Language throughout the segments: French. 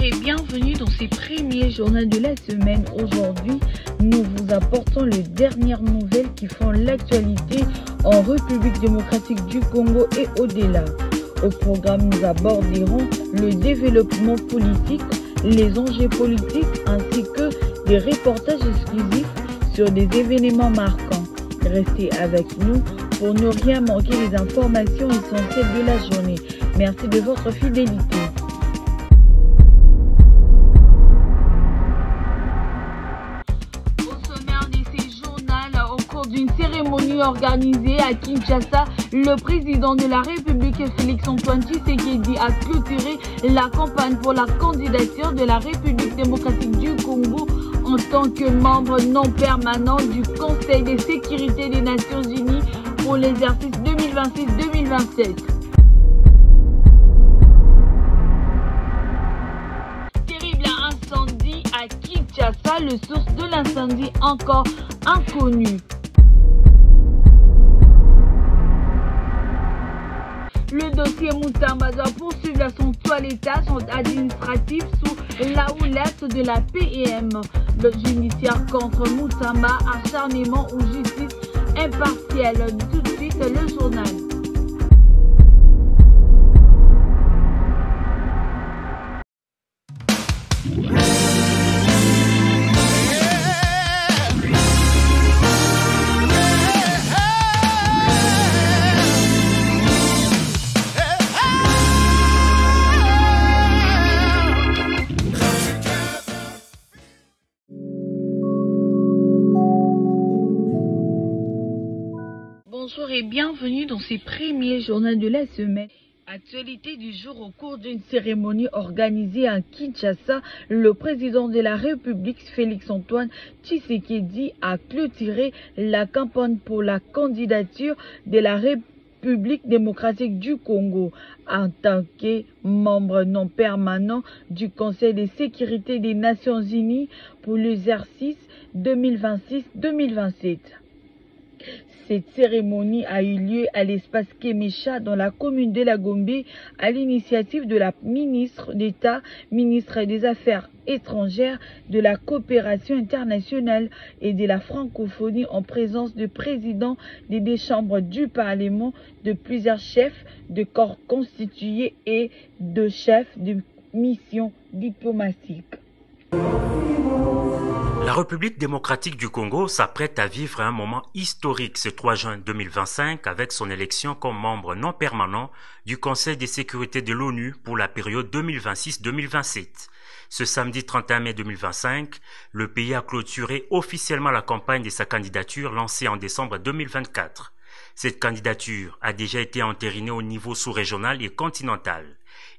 et bienvenue dans ces premiers journaux de la semaine. Aujourd'hui, nous vous apportons les dernières nouvelles qui font l'actualité en République démocratique du Congo et au-delà. Au programme, nous aborderons le développement politique, les enjeux politiques ainsi que des reportages exclusifs sur des événements marquants. Restez avec nous pour ne rien manquer des informations essentielles de la journée. Merci de votre fidélité. D'une cérémonie organisée à Kinshasa, le président de la République Félix-Antoine Tshisekedi a clôturé la campagne pour la candidature de la République démocratique du Congo en tant que membre non permanent du Conseil de sécurité des Nations Unies pour l'exercice 2026-2027. Terrible incendie à Kinshasa, le source de l'incendie encore inconnu. Le dossier Moutamba doit poursuivre son toilettage administratif sous la houlette de la PEM. Le judiciaire contre Moutamba, acharnement ou justice impartielle. Tout de suite, le journal. Bonjour et bienvenue dans ces premiers journaux de la semaine. Actualité du jour, au cours d'une cérémonie organisée à Kinshasa, le président de la République Félix-Antoine Tshisekedi a clôturé la campagne pour la candidature de la République démocratique du Congo en tant que membre non permanent du Conseil de sécurité des Nations Unies pour l'exercice 2026-2027. Cette cérémonie a eu lieu à l'espace Kemecha dans la commune de la Gombe à l'initiative de la ministre d'État, ministre des Affaires étrangères, de la coopération internationale et de la francophonie en présence du président des deux chambres du Parlement, de plusieurs chefs de corps constitués et de chefs de mission diplomatique. La République démocratique du Congo s'apprête à vivre un moment historique ce 3 juin 2025 avec son élection comme membre non permanent du Conseil de sécurité de l'ONU pour la période 2026-2027. Ce samedi 31 mai 2025, le pays a clôturé officiellement la campagne de sa candidature lancée en décembre 2024. Cette candidature a déjà été entérinée au niveau sous-régional et continental.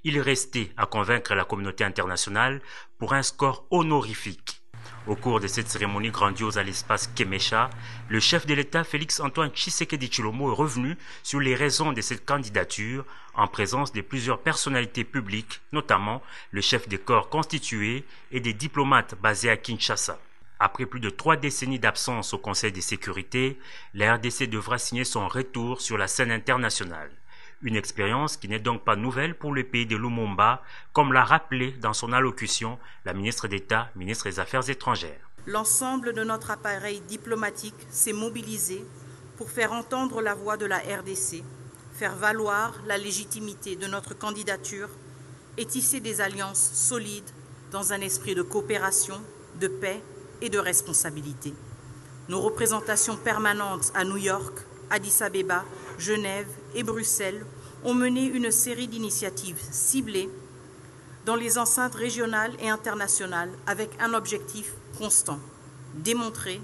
Il est resté à convaincre la communauté internationale pour un score honorifique. Au cours de cette cérémonie grandiose à l'espace Kemecha, le chef de l'État Félix-Antoine Tshisekedi Tshilombo est revenu sur les raisons de cette candidature en présence de plusieurs personnalités publiques, notamment le chef des corps constitués et des diplomates basés à Kinshasa. Après plus de 3 décennies d'absence au Conseil de sécurité, la RDC devra signer son retour sur la scène internationale. Une expérience qui n'est donc pas nouvelle pour le pays de Lumumba, comme l'a rappelé dans son allocution la ministre d'État, ministre des Affaires étrangères. L'ensemble de notre appareil diplomatique s'est mobilisé pour faire entendre la voix de la RDC, faire valoir la légitimité de notre candidature et tisser des alliances solides dans un esprit de coopération, de paix et de responsabilité. Nos représentations permanentes à New York, Addis Abeba, Genève et Bruxelles ont mené une série d'initiatives ciblées dans les enceintes régionales et internationales avec un objectif constant, démontrer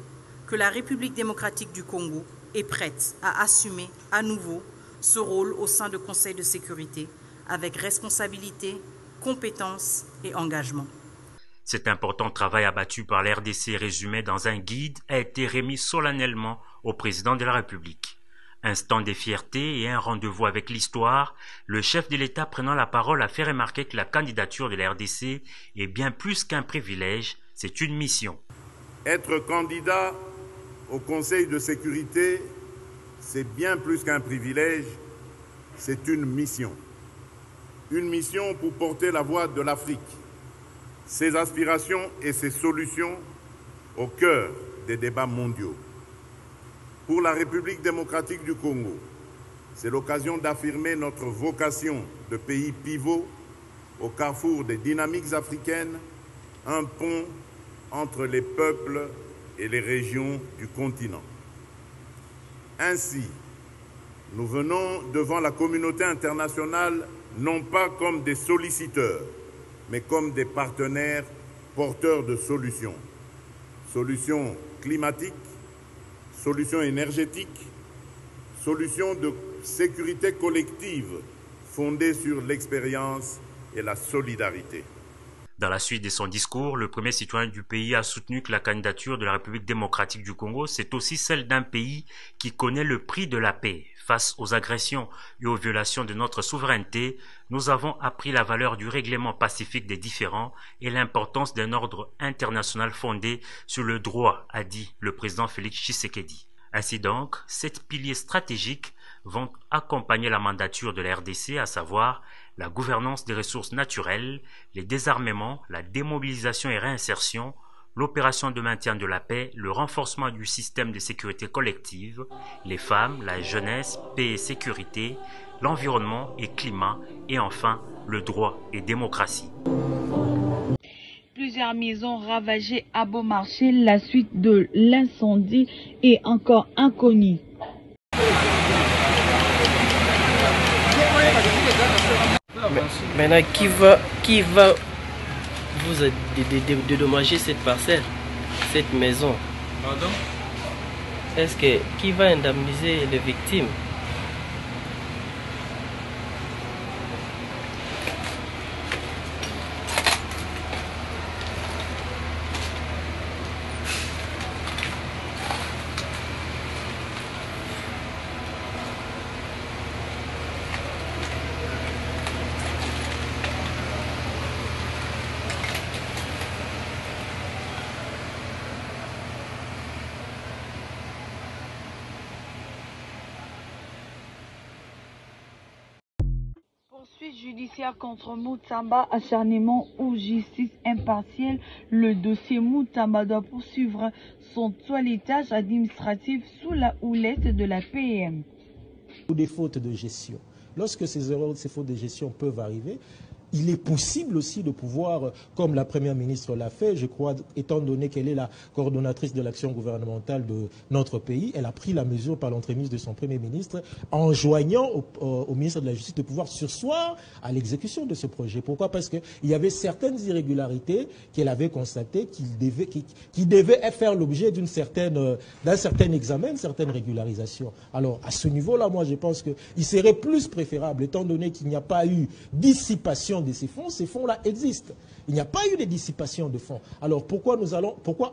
que la République démocratique du Congo est prête à assumer à nouveau ce rôle au sein du Conseil de sécurité avec responsabilité, compétence et engagement. Cet important travail abattu par la RDC résumé dans un guide a été remis solennellement au président de la République. Instant de fierté et un rendez-vous avec l'histoire, le chef de l'État prenant la parole a fait remarquer que la candidature de la RDC est bien plus qu'un privilège, c'est une mission. Être candidat au Conseil de sécurité, c'est bien plus qu'un privilège, c'est une mission. Une mission pour porter la voix de l'Afrique, ses aspirations et ses solutions au cœur des débats mondiaux. Pour la République démocratique du Congo, c'est l'occasion d'affirmer notre vocation de pays pivot au carrefour des dynamiques africaines, un pont entre les peuples et les régions du continent. Ainsi, nous venons devant la communauté internationale non pas comme des solliciteurs, mais comme des partenaires porteurs de solutions. Solutions climatiques, solutions énergétiques, solutions de sécurité collective fondées sur l'expérience et la solidarité. Dans la suite de son discours, le premier citoyen du pays a soutenu que la candidature de la République démocratique du Congo, c'est aussi celle d'un pays qui connaît le prix de la paix. Face aux agressions et aux violations de notre souveraineté, nous avons appris la valeur du règlement pacifique des différends et l'importance d'un ordre international fondé sur le droit, a dit le président Félix Tshisekedi. Ainsi donc, 7 piliers stratégiques vont accompagner la mandature de la RDC, à savoir la gouvernance des ressources naturelles, les désarmements, la démobilisation et réinsertion, l'opération de maintien de la paix, le renforcement du système de sécurité collective, les femmes, la jeunesse, paix et sécurité, l'environnement et climat, et enfin le droit et démocratie. Plusieurs maisons ravagées à Beaumarchais, la suite de l'incendie est encore inconnue. Maintenant, qui va vous dédommager cette parcelle, cette maison? Pardon? Est-ce que qui va indemniser les victimes? Poursuite judiciaire contre Moutamba, acharnement ou justice impartielle. Le dossier Moutamba doit poursuivre son toilettage administratif sous la houlette de la PM. Ou des fautes de gestion. Lorsque ces erreurs, ces fautes de gestion peuvent arriver, il est possible aussi de pouvoir, comme la Première ministre l'a fait, je crois, étant donné qu'elle est la coordonnatrice de l'action gouvernementale de notre pays, elle a pris la mesure par l'entremise de son Premier ministre, enjoignant au ministre de la Justice de pouvoir surseoir à l'exécution de ce projet. Pourquoi? Parce qu'il y avait certaines irrégularités qu'elle avait constatées qui devaient faire l'objet d'un certain examen, d'une certaine régularisation. Alors, à ce niveau-là, moi, je pense qu'il serait plus préférable, étant donné qu'il n'y a pas eu dissipation de ces fonds-là existent. Il n'y a pas eu de dissipation de fonds. Alors pourquoi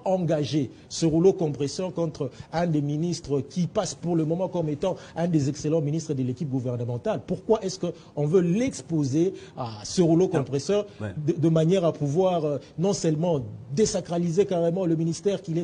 engager ce rouleau compresseur contre un des ministres qui passe pour le moment comme étant un des excellents ministres de l'équipe gouvernementale? Pourquoi est-ce qu'on veut l'exposer à ce rouleau compresseur de manière à pouvoir non seulement désacraliser carrément le ministère qu'il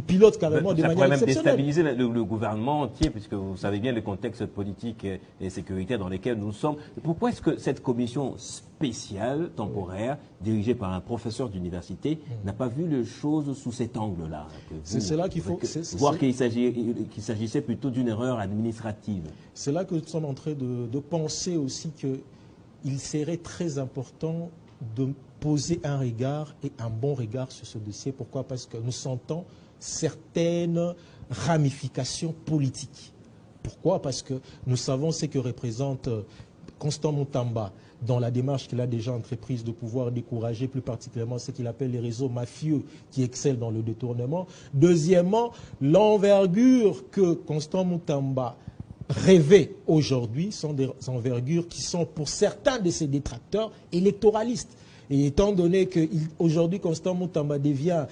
pilote carrément de manière exceptionnelle? Ça pourrait même déstabiliser le gouvernement entier, puisque vous savez bien le contexte politique et sécuritaire dans lequel nous sommes. Pourquoi est-ce que cette commission spéciale, temporaire, dirigée par un professeur d'université, n'a pas vu les choses sous cet angle-là? C'est cela qu'il faut voir qu'il s'agissait plutôt d'une erreur administrative. C'est là que nous sommes en train de penser aussi qu'il serait très important de poser un regard et un bon regard sur ce dossier. Pourquoi? Parce que nous sentons certaines ramifications politiques. Pourquoi? Parce que nous savons ce que représente Constant Moutamba dans la démarche qu'il a déjà entreprise de pouvoir décourager plus particulièrement ce qu'il appelle les réseaux mafieux qui excellent dans le détournement. Deuxièmement, l'envergure que Constant Moutamba rêvait aujourd'hui sont des envergures qui sont pour certains de ses détracteurs électoralistes. Et étant donné qu'aujourd'hui Constant Moutamba devient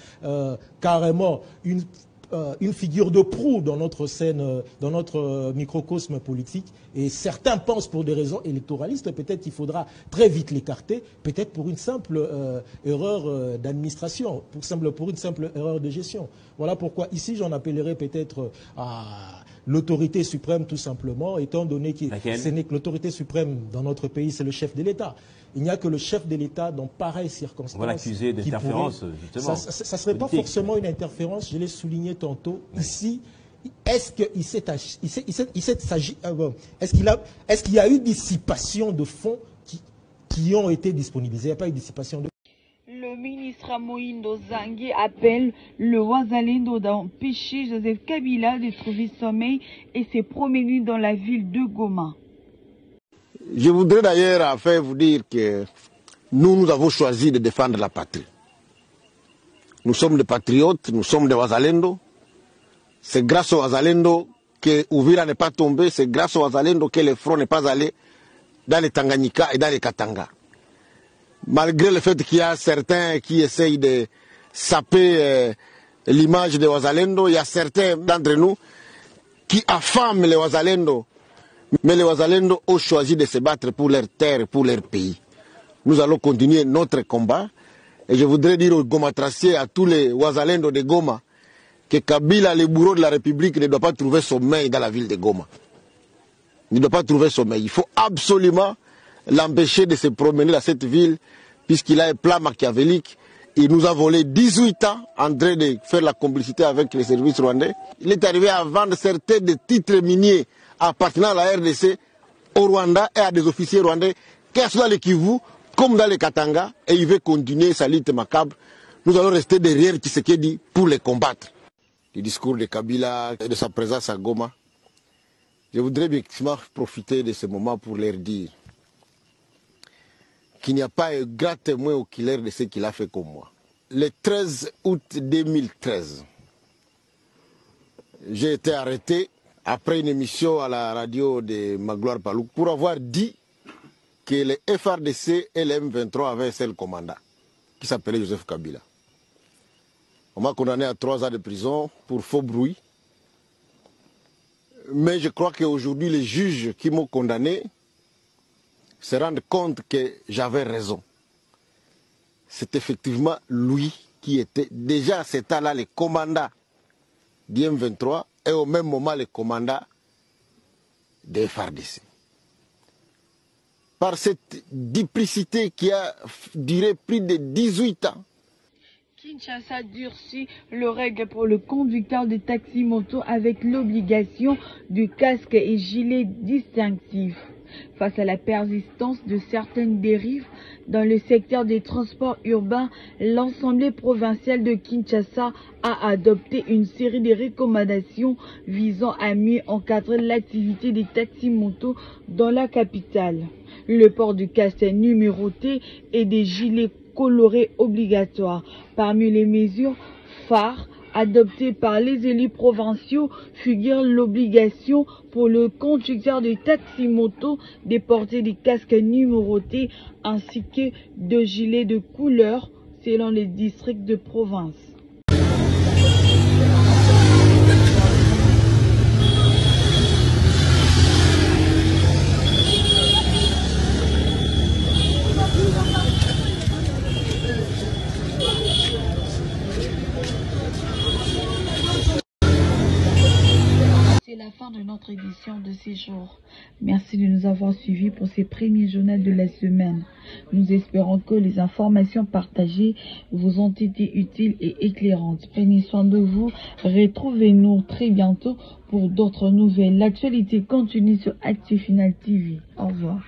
carrément une figure de proue dans notre scène, dans notre microcosme politique, et certains pensent pour des raisons électoralistes, peut-être qu'il faudra très vite l'écarter, peut-être pour une simple erreur d'administration, pour une simple erreur de gestion. Voilà pourquoi ici j'en appellerai peut-être à l'autorité suprême tout simplement, étant donné que Laquelle? l'autorité suprême dans notre pays, c'est le chef de l'État. Il n'y a que le chef de l'État dans pareilles circonstances. On va l'accuser d'interférence, justement. Ça ne serait pas forcément une interférence, je l'ai souligné tantôt. Oui. Ici, est-ce qu'il y a eu dissipation de fonds qui ont été disponibilisés? Il n'y a pas eu dissipation de... Le ministre Moïndo Zangui appelle le Wazalendo d'empêcher Joseph Kabila de trouver sommeil et s'est promené dans la ville de Goma. Je voudrais d'ailleurs enfin vous dire que nous avons choisi de défendre la patrie. Nous sommes des patriotes, nous sommes des Wazalendo. C'est grâce aux Wazalendo que Uvira n'est pas tombé, c'est grâce aux Wazalendo que le front n'est pas allé dans les Tanganyika et dans les Katanga. Malgré le fait qu'il y a certains qui essayent de saper l'image des Wazalendo, il y a certains d'entre nous qui affament les Wazalendo. Mais les Wazalendo ont choisi de se battre pour leur terre et pour leur pays. Nous allons continuer notre combat. Et je voudrais dire aux Gomatraciers, à tous les Wazalendo de Goma, que Kabila, le bourreau de la République, ne doit pas trouver sommeil dans la ville de Goma. Il ne doit pas trouver sommeil. Il faut absolument l'empêcher de se promener dans cette ville, puisqu'il a un plan machiavélique. Il nous a volé 18 ans en train de faire la complicité avec les services rwandais. Il est arrivé à vendre certains des titres miniers appartenant à la RDC au Rwanda et à des officiers rwandais, qu'est-ce que dans le Kivu, comme dans les Katanga, et il veut continuer sa lutte macabre. Nous allons rester derrière Tshisekedi pour les combattre. Le discours de Kabila et de sa présence à Goma, je voudrais bien profiter de ce moment pour leur dire qu'il n'y a pas un grand témoin oculaire de ce qu'il a fait comme moi. Le 13 août 2013, j'ai été arrêté après une émission à la radio de Magloire Palouk pour avoir dit que le FRDC et le M23 avaient un seul commandant qui s'appelait Joseph Kabila. On m'a condamné à 3 ans de prison pour faux bruit. Mais je crois qu'aujourd'hui, les juges qui m'ont condamné se rendent compte que j'avais raison. C'est effectivement lui qui était déjà à cet temps-là le commandant du M23 et au même moment le commandant des FARDC. Par cette duplicité qui a duré plus de 18 ans, Kinshasa durcit le règle pour le conducteur de taxi-moto avec l'obligation du casque et gilet distinctif. Face à la persistance de certaines dérives dans le secteur des transports urbains, l'Assemblée provinciale de Kinshasa a adopté une série de recommandations visant à mieux encadrer l'activité des taxis-motos dans la capitale. Le port du casque numéroté et des gilets colorés obligatoires. Parmi les mesures phares adoptées par les élus provinciaux figure l'obligation pour le conducteur de taxi-moto de porter des casques numérotés ainsi que de gilets de couleur selon les districts de province. C'est la fin de notre édition de ces jours. Merci de nous avoir suivis pour ces premiers journaux de la semaine. Nous espérons que les informations partagées vous ont été utiles et éclairantes. Prenez soin de vous. Retrouvez-nous très bientôt pour d'autres nouvelles. L'actualité continue sur Actu Final TV. Au revoir.